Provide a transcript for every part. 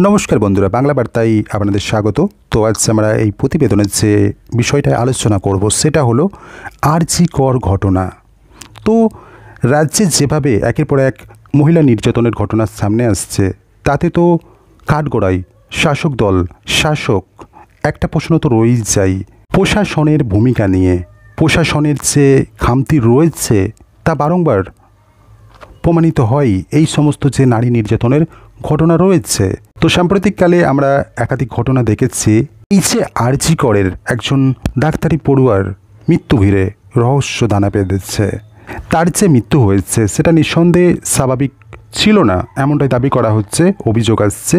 নমস্কার বন্ধুরা, বাংলা বার্তায় আপনাদের স্বাগত। তো আজ আমরা এই প্রতিবেদনের যে বিষয়টা আলোচনা করব সেটা হলো আরজি কর ঘটনা। তো রাজ্যে যেভাবে একের পর এক মহিলা নির্যাতনের ঘটনা সামনে আসছে, তাতে তো কাঠগড়ায় শাসক দল, শাসক একটা প্রশ্ন তো রয়েই যায় প্রশাসনের ভূমিকা নিয়ে। প্রশাসনের যে খামতি রয়েছে তা বারংবার প্রমাণিত হয় এই সমস্ত যে নারী নির্যাতনের ঘটনা রয়েছে। তো সাম্প্রতিককালে আমরা একাধিক ঘটনা দেখেছি। এই যে আরজি করের একজন ডাক্তারি পড়ুয়ার মৃত্যু ঘিরে রহস্য দানা বেঁধেছে। তার যে মৃত্যু হয়েছে সেটা নিঃসন্দেহে স্বাভাবিক ছিল না, এমনটাই দাবি করা হচ্ছে, অভিযোগ আসছে।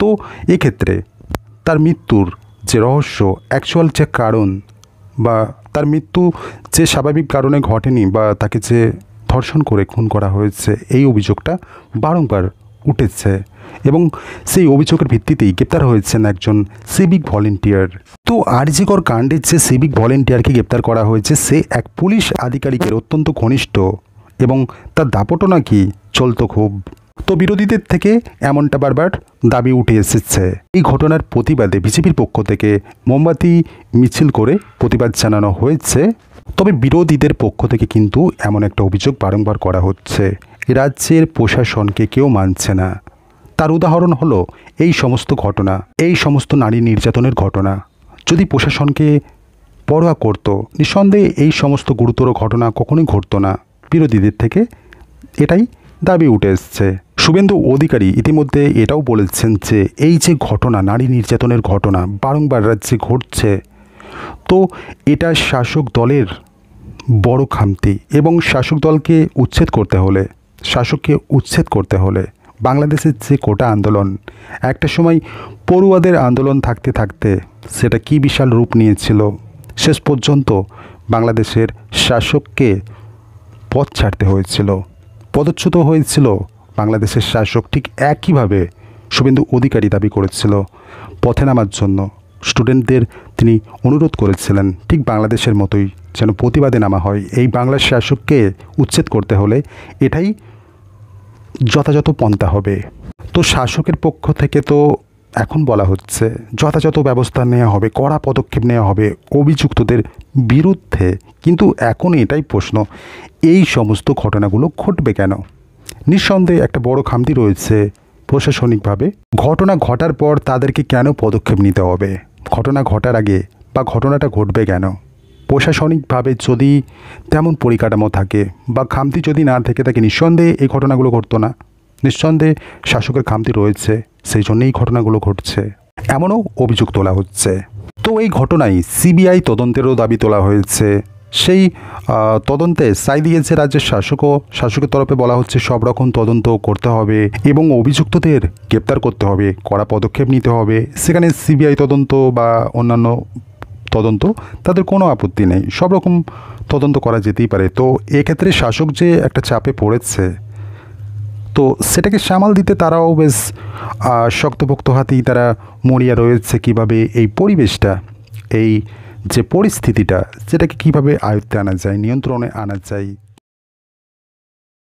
তো এক্ষেত্রে তার মৃত্যুর যে রহস্য, অ্যাকচুয়াল যে কারণ বা তার মৃত্যু যে স্বাভাবিক কারণে ঘটেনি বা তাকে যে ধর্ষণ করে খুন করা হয়েছে, এই অভিযোগটা বারংবার উঠেছে এবং সেই অভিযোগের ভিত্তিতেই গ্রেপ্তার হয়েছেন একজন সিভিক ভলেন্টিয়ার। তো আরজি কর কাণ্ডের যে সিভিক ভলেন্টিয়ারকে গ্রেপ্তার করা হয়েছে, সে এক পুলিশ আধিকারিকের অত্যন্ত ঘনিষ্ঠ এবং তার দাপটও নাকি চলতো খুব। তো বিরোধীদের থেকে এমনটা বারবার দাবি উঠে এসেছে। এই ঘটনার প্রতিবাদে বিজেপির পক্ষ থেকে মোমবাতি মিছিল করে প্রতিবাদ জানানো হয়েছে। তবে বিরোধীদের পক্ষ থেকে কিন্তু এমন একটা অভিযোগ বারংবার করা হচ্ছে, রাজ্যের প্রশাসনকে কেউ মানছে না। তার উদাহরণ হলো এই সমস্ত ঘটনা, এই সমস্ত নারী নির্যাতনের ঘটনা যদি প্রশাসনকে পরোয়া করত, নিঃসন্দেহে এই সমস্ত গুরুতর ঘটনা কখনোই ঘটতো না। বিরোধীদের থেকে এটাই দাবি উঠে এসছে। শুভেন্দু অধিকারী ইতিমধ্যে এটাও বলেছেন যে এই যে ঘটনা, নারী নির্যাতনের ঘটনা বারংবার রাজ্যে ঘটছে, তো এটা শাসক দলের বড় খামতি এবং শাসক দলকে উচ্ছেদ করতে হলে, শাসককে উচ্ছেদ করতে হলে বাংলাদেশের যে কোটা আন্দোলন, একটা সময় পড়ুয়াদের আন্দোলন থাকতে থাকতে সেটা কি বিশাল রূপ নিয়েছিল, শেষ পর্যন্ত বাংলাদেশের শাসককে পথ ছাড়তে হয়েছিল, পদচ্যুত হয়েছিল বাংলাদেশের শাসক। ঠিক একইভাবে শুভেন্দু অধিকারী দাবি করেছিল পথে নামার জন্য, স্টুডেন্টদের তিনি অনুরোধ করেছিলেন ঠিক বাংলাদেশের মতোই যেন প্রতিবাদে নামা হয়। এই বাংলার শাসককে উচ্ছেদ করতে হলে এটাই যথাযথ পন্থা হবে। তো শাসকের পক্ষ থেকে তো এখন বলা হচ্ছে যথাযথ ব্যবস্থা নেওয়া হবে, কড়া পদক্ষেপ নেওয়া হবে অভিযুক্তদের বিরুদ্ধে। কিন্তু এখন এটাই প্রশ্ন, এই সমস্ত ঘটনাগুলো ঘটবে কেন? নিঃসন্দেহে একটা বড় খামতি রয়েছে প্রশাসনিকভাবে। ঘটনা ঘটার পর তাদেরকে কেন পদক্ষেপ নিতে হবে? ঘটনা ঘটার আগে বা ঘটনাটা ঘটবে কেন? প্রশাসনিকভাবে যদি তেমন পরিকাঠামো থাকে বা খামতি যদি না থেকে থাকে, নিঃসন্দেহে এই ঘটনাগুলো ঘটতো না। নিঃসন্দেহে শাসকের খামতি রয়েছে, সেই জন্যই এই ঘটনাগুলো ঘটছে, এমনও অভিযোগ তোলা হচ্ছে। তো এই ঘটনায় সিবিআই তদন্তেরও দাবি তোলা হয়েছে। সেই তদন্তে সাই দিয়েছে রাজ্যের শাসকও। শাসকের তরফে বলা হচ্ছে সব রকম তদন্ত করতে হবে এবং অভিযুক্তদের গ্রেপ্তার করতে হবে, কড়া পদক্ষেপ নিতে হবে। সেখানে সিবিআই তদন্ত বা অন্যান্য তদন্ত তাদের কোনো আপত্তি নেই, সব রকম তদন্ত করা যেতেই পারে। তো এক্ষেত্রে শাসক যে একটা চাপে পড়েছে, তো সেটাকে সামাল দিতে তারাও বেশ শক্তপোক্ত হাতেই তারা মরিয়া রয়েছে। কিভাবে এই পরিবেশটা, এই যে পরিস্থিতিটা, সেটাকে কিভাবে আয়ত্তে আনা যায়, নিয়ন্ত্রণে আনা যায়।